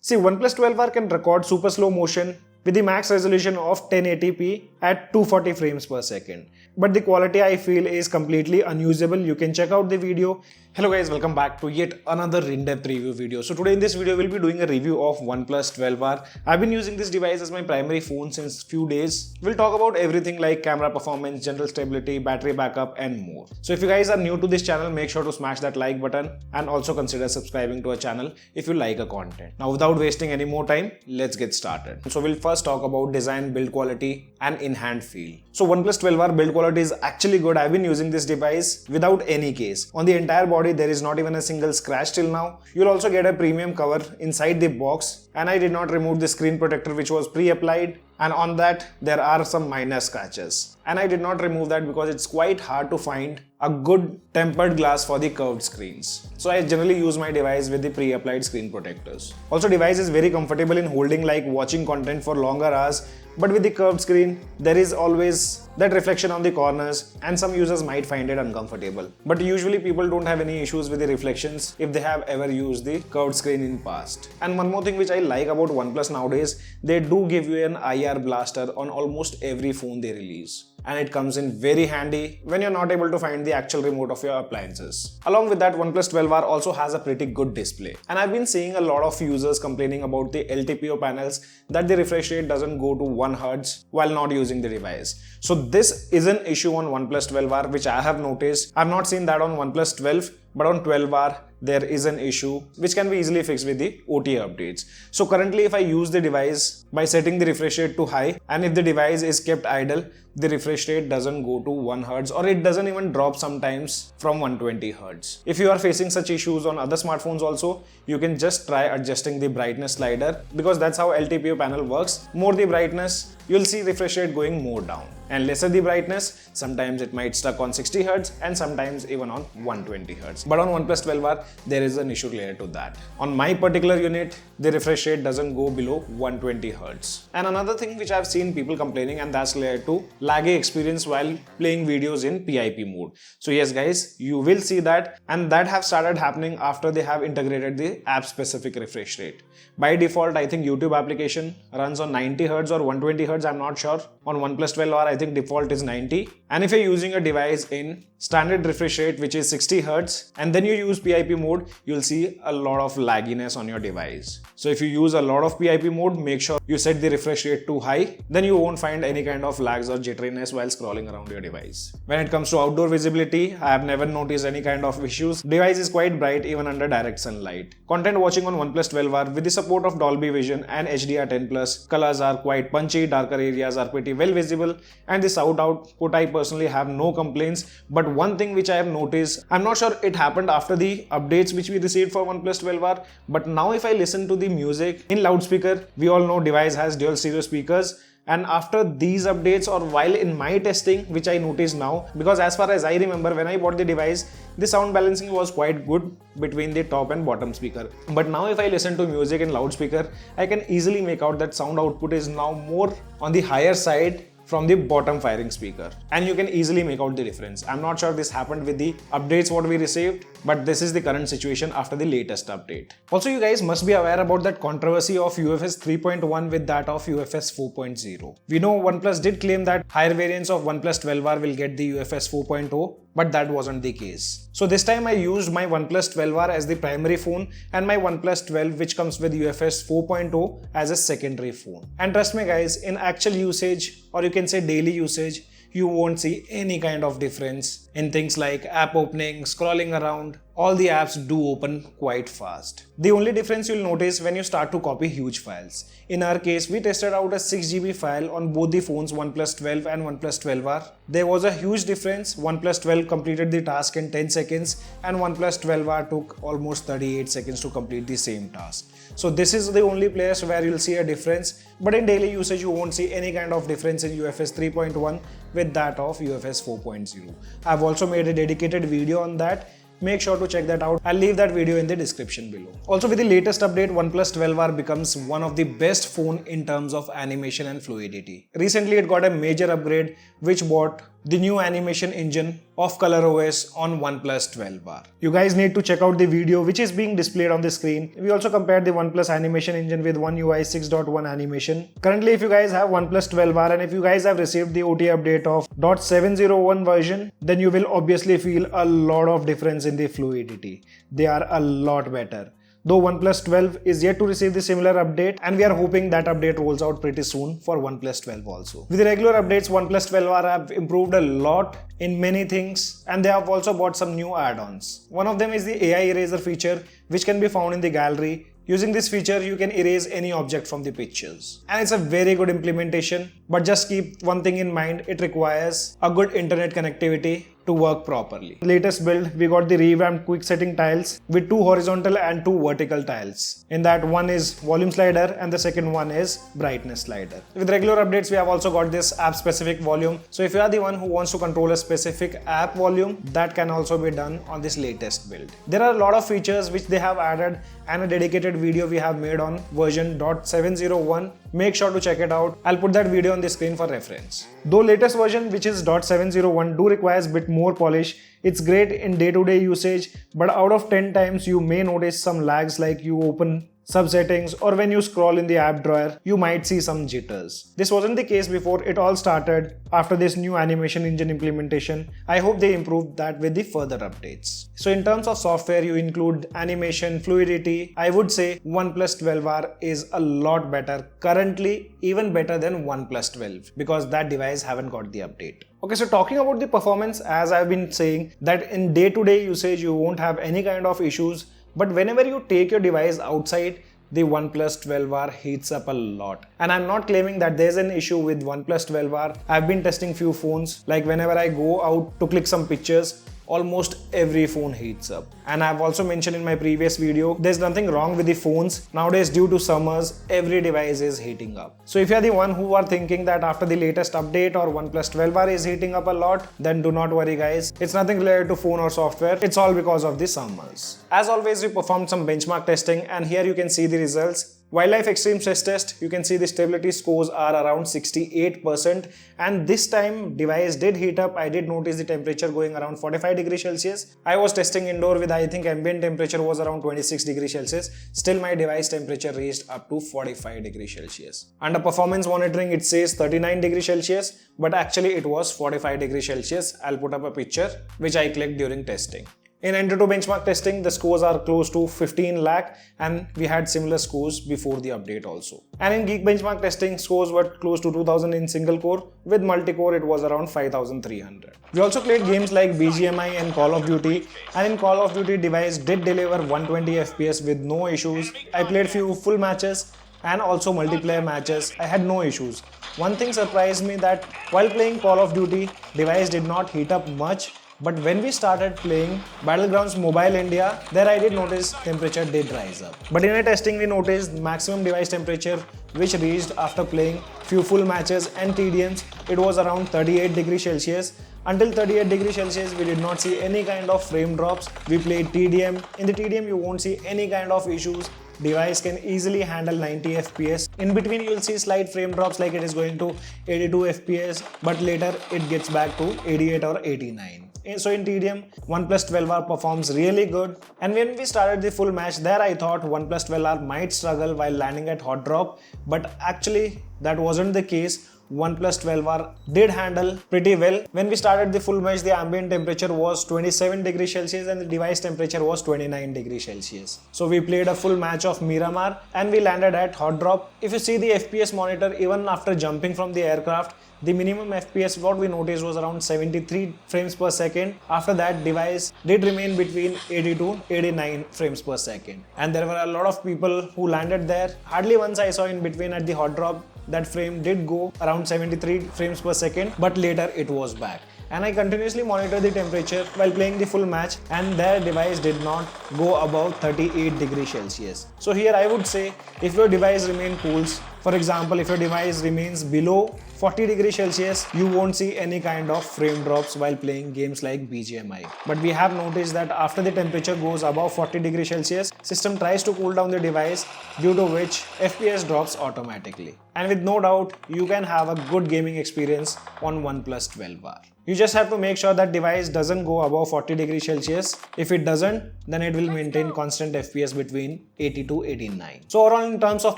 See, OnePlus 12R can record super slow motion with the max resolution of 1080p at 240 frames per second. But the quality I feel is completely unusable. You can check out the video. Hello guys, welcome back to yet another in-depth review video. So today in this video, we'll be doing a review of OnePlus 12R. I've been using this device as my primary phone since few days. We'll talk about everything like camera performance, general stability, battery backup and more. So if you guys are new to this channel, make sure to smash that like button and also consider subscribing to our channel if you like our content. Now without wasting any more time, let's get started. So we'll first talk about design, build quality and in-hand feel. So OnePlus 12R build quality is actually good. I've been using this device without any case. On the entire body, there is not even a single scratch till now. You'll also get a premium cover inside the box, and I did not remove the screen protector which was pre-applied, and on that there are some minor scratches. And I did not remove that because it's quite hard to find a good tempered glass for the curved screens. So I generally use my device with the pre-applied screen protectors. Also, device is very comfortable in holding, like watching content for longer hours. But with the curved screen, there is always that reflection on the corners and some users might find it uncomfortable. But usually people don't have any issues with the reflections if they have ever used the curved screen in past. And one more thing which I like about OnePlus nowadays, they do give you an IR blaster on almost every phone they release. And it comes in very handy when you're not able to find the actual remote of your appliances. Along with that, OnePlus 12R also has a pretty good display. And I've been seeing a lot of users complaining about the LTPO panels that the refresh rate doesn't go to 1 Hz while not using the device. So this is an issue on OnePlus 12R which I have noticed. I've not seen that on OnePlus 12, but on 12R there is an issue which can be easily fixed with the OTA updates. So currently if I use the device by setting the refresh rate to high, and if the device is kept idle, the refresh rate doesn't go to 1 Hz, or it doesn't even drop sometimes from 120 Hz. If you are facing such issues on other smartphones also, you can just try adjusting the brightness slider, because that's how LTPO panel works. More the brightness, you'll see refresh rate going more down, and lesser the brightness, sometimes it might stuck on 60 Hz and sometimes even on 120 Hz. But on OnePlus 12R, there is an issue related to that. On my particular unit, the refresh rate doesn't go below 120 Hz. And another thing which I've seen people complaining, and that's related to laggy experience while playing videos in PIP mode. So yes guys, you will see that, and that have started happening after they have integrated the app specific refresh rate. By default, I think YouTube application runs on 90 Hz or 120 Hz, I'm not sure. On OnePlus 12R, I think default is 90. And if you're using a device in standard refresh rate which is 60 Hz and then you use PIP mode, you'll see a lot of lagginess on your device. So if you use a lot of PIP mode, make sure you set the refresh rate too high, then you won't find any kind of lags or jitteriness while scrolling around your device. When it comes to outdoor visibility, I have never noticed any kind of issues. Device is quite bright even under direct sunlight. Content watching on OnePlus 12R with the support of Dolby Vision and HDR10+, colors are quite punchy, darker areas are pretty well visible, and the sound output I personally have no complaints. But one thing which I have noticed, I'm not sure it happened after the updates which we received for OnePlus 12R, but now if I listen to the music in loudspeaker, we all know device has dual stereo speakers. And after these updates, or while in my testing, which I noticed now, because as far as I remember, when I bought the device, the sound balancing was quite good between the top and bottom speaker. But now if I listen to music in loudspeaker, I can easily make out that sound output is now more on the higher side from the bottom firing speaker, and you can easily make out the difference. I'm not sure this happened with the updates what we received, but this is the current situation after the latest update. Also, you guys must be aware about that controversy of UFS 3.1 with that of UFS 4.0. We know OnePlus did claim that higher variants of OnePlus 12R will get the UFS 4.0, but that wasn't the case. So this time I used my OnePlus 12R as the primary phone and my OnePlus 12 which comes with UFS 4.0 as a secondary phone. And trust me guys, in actual usage, or you can say daily usage, you won't see any kind of difference in things like app opening, scrolling around. All the apps do open quite fast. The only difference you'll notice when you start to copy huge files. In our case, we tested out a 6 GB file on both the phones OnePlus 12 and OnePlus 12R. There was a huge difference. OnePlus 12 completed the task in 10 seconds and OnePlus 12R took almost 38 seconds to complete the same task. So this is the only place where you'll see a difference, but in daily usage you won't see any kind of difference in UFS 3.1 with that of UFS 4.0. I've also made a dedicated video on that. Make sure to check that out. I'll leave that video in the description below. Also, with the latest update, OnePlus 12R becomes one of the best phone in terms of animation and fluidity. Recently, it got a major upgrade which brought the new animation engine of ColorOS on OnePlus 12R. You guys need to check out the video which is being displayed on the screen. We also compared the OnePlus animation engine with OneUI 6.1 animation. Currently, if you guys have OnePlus 12R and if you guys have received the OTA update of 0.701 version, then you will obviously feel a lot of difference in the fluidity. They are a lot better. Though OnePlus 12 is yet to receive the similar update, and we are hoping that update rolls out pretty soon for OnePlus 12 also. With the regular updates, OnePlus 12R have improved a lot in many things, and they have also bought some new add-ons. One of them is the AI eraser feature, which can be found in the gallery. Using this feature, you can erase any object from the pictures. And it's a very good implementation, but just keep one thing in mind, it requires a good internet connectivity to work properly. Latest build, we got the revamped quick setting tiles with 2 horizontal and 2 vertical tiles. In that, one is volume slider and the second one is brightness slider. With regular updates, we have also got this app specific volume. So if you are the one who wants to control a specific app volume, that can also be done on this latest build. There are a lot of features which they have added and a dedicated video we have made on version 0.701. Make sure to check it out. I'll put that video on the screen for reference. Though latest version, which is 0.701, do requires a bit more polish. It's great in day-to-day usage, but out of 10 times you may notice some lags, like you open sub-settings or when you scroll in the app drawer, you might see some jitters. This wasn't the case before. It all started after this new animation engine implementation. I hope they improved that with the further updates. So in terms of software, you include animation, fluidity. I would say OnePlus 12R is a lot better. Currently, even better than OnePlus 12 because that device haven't got the update. Okay, so talking about the performance, as I've been saying, that in day-to-day usage, you won't have any kind of issues. But whenever you take your device outside, the OnePlus 12R heats up a lot. And I'm not claiming that there's an issue with OnePlus 12R. I've been testing few phones, like whenever I go out to click some pictures, almost every phone heats up. And I've also mentioned in my previous video, there's nothing wrong with the phones. Nowadays, due to summers, every device is heating up. So if you're the one who are thinking that after the latest update or OnePlus 12R is heating up a lot, then do not worry guys. It's nothing related to phone or software. It's all because of the summers. As always, we performed some benchmark testing and here you can see the results. Wildlife Extreme Stress Test, you can see the stability scores are around 68%, and this time device did heat up. I did notice the temperature going around 45 degrees Celsius. I was testing indoor with, I think, ambient temperature was around 26 degrees Celsius. Still my device temperature reached up to 45 degrees Celsius. Under performance monitoring, it says 39 degrees Celsius, but actually it was 45 degrees Celsius. I'll put up a picture which I clicked during testing. In Enter2 benchmark testing, the scores are close to 15 lakh and we had similar scores before the update also. And in Geek benchmark testing, scores were close to 2000 in single core. With multi-core, it was around 5300. We also played games like BGMI and Call of Duty, and in Call of Duty, device did deliver 120 FPS with no issues. I played few full matches and also multiplayer matches. I had no issues. One thing surprised me that while playing Call of Duty, device did not heat up much. But when we started playing Battlegrounds Mobile India, there I did notice temperature did rise up. But in our testing, we noticed maximum device temperature which reached after playing few full matches and TDMs, it was around 38 degrees Celsius. Until 38 degrees Celsius, we did not see any kind of frame drops. We played TDM. In the TDM, you won't see any kind of issues. Device can easily handle 90 FPS. In between, you will see slight frame drops like it is going to 82 FPS, but later it gets back to 88 or 89. So in TDM, OnePlus 12R performs really good. And when we started the full match, there I thought OnePlus 12R might struggle while landing at hot drop, but actually that wasn't the case. OnePlus 12R did handle pretty well. When we started the full match, the ambient temperature was 27 degrees Celsius and the device temperature was 29 degrees Celsius. So we played a full match of Miramar and we landed at hot drop. If you see the FPS monitor, even after jumping from the aircraft, the minimum FPS what we noticed was around 73 frames per second. After that, device did remain between 80 to 89 frames per second. And there were a lot of people who landed there. Hardly once I saw in between at the hot drop, that frame did go around 73 frames per second, but later it was back. And I continuously monitor the temperature while playing the full match, and their device did not go above 38 degrees Celsius. So here I would say, if your device remains cools, for example, if your device remains below 40 degrees Celsius, you won't see any kind of frame drops while playing games like BGMI. But we have noticed that after the temperature goes above 40 degrees Celsius, system tries to cool down the device, due to which FPS drops automatically. And with no doubt, you can have a good gaming experience on OnePlus 12R. You just have to make sure that device doesn't go above 40 degrees Celsius. If it doesn't, then it will maintain constant FPS between 80 to 89. So overall, in terms of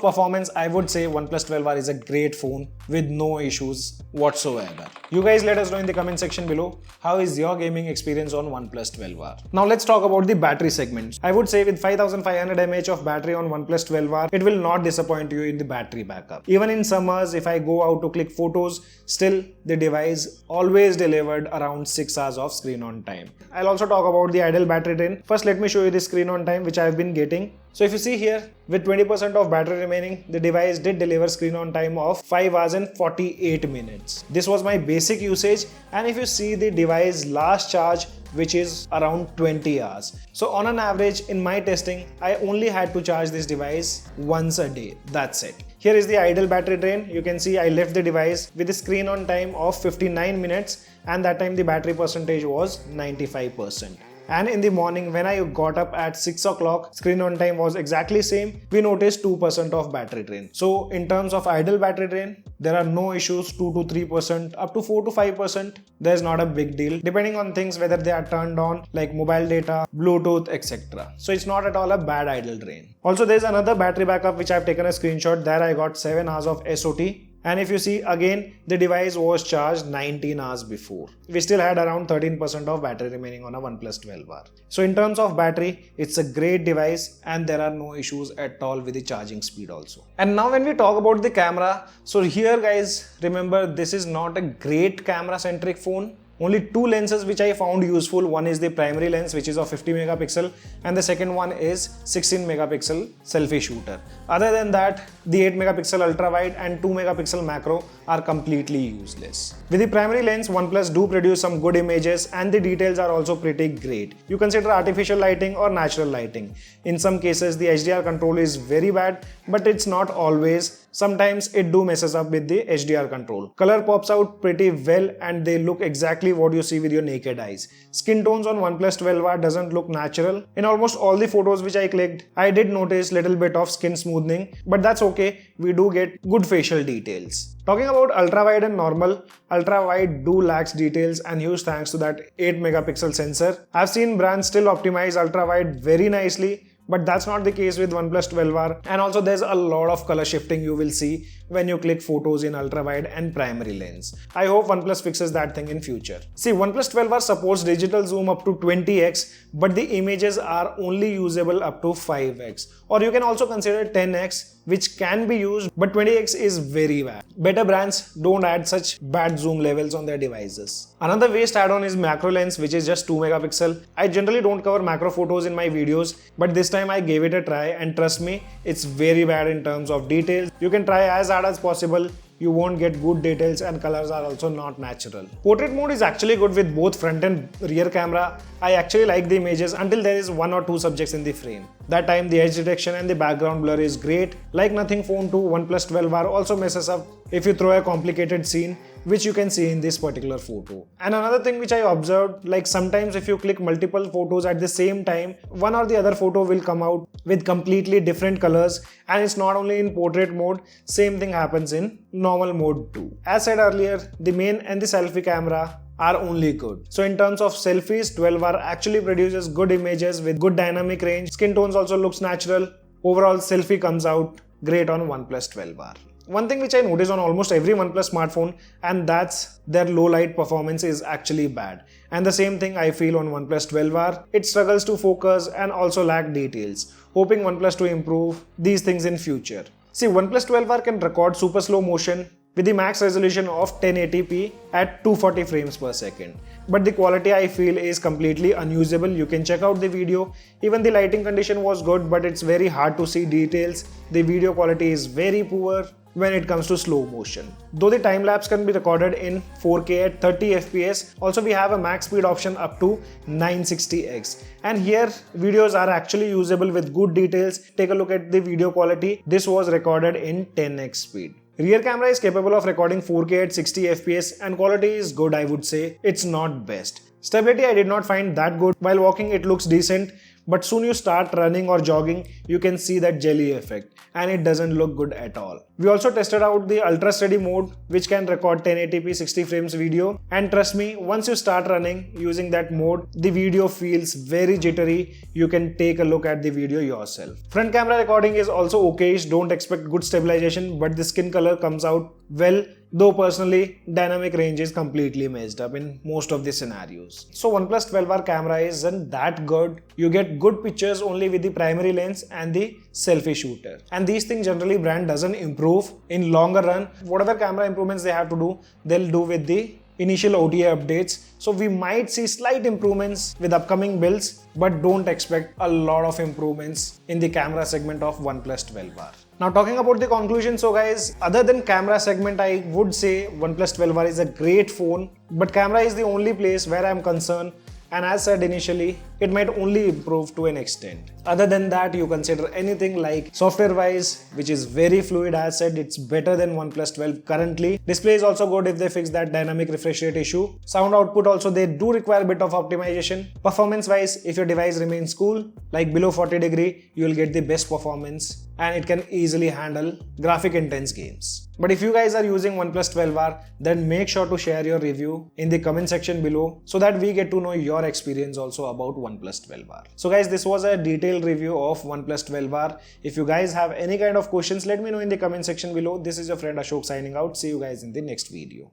performance, I would say OnePlus 12R is a great phone with no issues whatsoever. You guys let us know in the comment section below, how is your gaming experience on OnePlus 12R. Now let's talk about the battery segments. I would say with 5500 mAh of battery on OnePlus 12R, it will not disappoint you in the battery backup. Even in summers, if I go out to click photos, still the device always delivers around 6 hours of screen on time. I'll also talk about the idle battery drain. First, let me show you the screen on time which I've been getting. So if you see here, with 20% of battery remaining, the device did deliver screen on time of 5 hours and 48 minutes. This was my basic usage, and if you see the device last charge, which is around 20 hours. So on an average, in my testing, I only had to charge this device once a day. That's it. Here is the idle battery drain. You can see I left the device with a screen on time of 59 minutes, and that time the battery percentage was 95%. And in the morning when I got up at 6 o'clock, screen on time was exactly same. We noticed 2% of battery drain. So in terms of idle battery drain, there are no issues. 2 to 3%, up to 4 to 5%. There's not a big deal, depending on things whether they are turned on like mobile data, Bluetooth, etc. So it's not at all a bad idle drain. Also, there's another battery backup which I've taken a screenshot. There I got 7 hours of SOT. And if you see, again, the device was charged 19 hours before. We still had around 13% of battery remaining on a OnePlus 12R. So in terms of battery, it's a great device and there are no issues at all with the charging speed also. And now when we talk about the camera, so here guys, remember this is not a great camera centric phone. Only two lenses which I found useful. One is the primary lens, which is of 50 megapixel, and the second one is 16 megapixel selfie shooter. Other than that, the 8 megapixel ultra wide and 2 megapixel macro are completely useless. With the primary lens, OnePlus do produce some good images and the details are also pretty great. You consider artificial lighting or natural lighting. In some cases, the HDR control is very bad, but it's not always. Sometimes it do messes up with the HDR control. Color pops out pretty well and they look exactly what you see with your naked eyes. Skin tones on OnePlus 12R doesn't look natural. In almost all the photos which I clicked, I did notice little bit of skin smoothing, but that's okay. We do get good facial details. Talking about ultra wide and normal, ultra wide do lacks details and huge thanks to that 8 megapixel sensor. I've seen brands still optimize ultra wide very nicely, but that's not the case with OnePlus 12R. And also there's a lot of color shifting you will see when you click photos in ultra wide and primary lens. I hope OnePlus fixes that thing in future. See, OnePlus 12R supports digital zoom up to 20x, but the images are only usable up to 5x. Or you can also consider 10x, which can be used, but 20x is very bad. Better brands don't add such bad zoom levels on their devices. Another waste add-on is macro lens, which is just 2 megapixel. I generally don't cover macro photos in my videos, but this time I gave it a try and trust me, it's very bad in terms of details. You can try as hard as possible. You won't get good details and colors are also not natural. Portrait mode is actually good with both front and rear camera. I actually like the images until there is 1 or 2 subjects in the frame. That time the edge detection and the background blur is great. Like nothing, phone 2 OnePlus 12R also messes up if you throw a complicated scene, which you can see in this particular photo. And another thing which I observed, like sometimes if you click multiple photos at the same time, one or the other photo will come out with completely different colors, and it's not only in portrait mode, same thing happens in normal mode too. As said earlier, the main and the selfie camera are only good. So in terms of selfies, 12R actually produces good images with good dynamic range. Skin tones also looks natural. Overall selfie comes out great on OnePlus 12R. One thing which I notice on almost every OnePlus smartphone, and that's their low light performance is actually bad. And the same thing I feel on OnePlus 12R. It struggles to focus and also lack details. Hoping OnePlus to improve these things in future. See, OnePlus 12R can record super slow motion with the max resolution of 1080p at 240 frames per second. But the quality I feel is completely unusable. You can check out the video. Even the lighting condition was good, but it's very hard to see details. The video quality is very poor when it comes to slow motion. Though the time lapse can be recorded in 4K at 30 FPS, also we have a max speed option up to 960x. And here videos are actually usable with good details. Take a look at the video quality. This was recorded in 10x speed. Rear camera is capable of recording 4K at 60 FPS and quality is good, I would say. It's not best. Stability I did not find that good. While walking it looks decent, but soon you start running or jogging, you can see that jelly effect and it doesn't look good at all. We also tested out the ultra steady mode which can record 1080p 60 frames video, and trust me, once you start running using that mode, the video feels very jittery. You can take a look at the video yourself. Front camera recording is also okayish, don't expect good stabilization, but the skin color comes out well, though personally dynamic range is completely messed up in most of the scenarios. So OnePlus 12R camera isn't that good. You get good pictures only with the primary lens and the selfie shooter, and these things generally brand doesn't improve in longer run. Whatever camera improvements they have to do, they'll do with the initial OTA updates. So we might see slight improvements with upcoming builds, but don't expect a lot of improvements in the camera segment of OnePlus 12R. Now talking about the conclusion, so guys, other than camera segment, I would say OnePlus 12R is a great phone, but camera is the only place where I'm concerned. And as said initially, it might only improve to an extent. Other than that, you consider anything like software wise, which is very fluid. As said, it's better than OnePlus 12 currently. Display is also good if they fix that dynamic refresh rate issue. Sound output also, they do require a bit of optimization. Performance wise, if your device remains cool, like below 40 degree, you will get the best performance and it can easily handle graphic intense games. But if you guys are using OnePlus 12R, then make sure to share your review in the comment section below so that we get to know your experience also about OnePlus 12R. So guys, this was a detailed review of OnePlus 12R. If you guys have any kind of questions, let me know in the comment section below. This is your friend Ashok signing out. See you guys in the next video.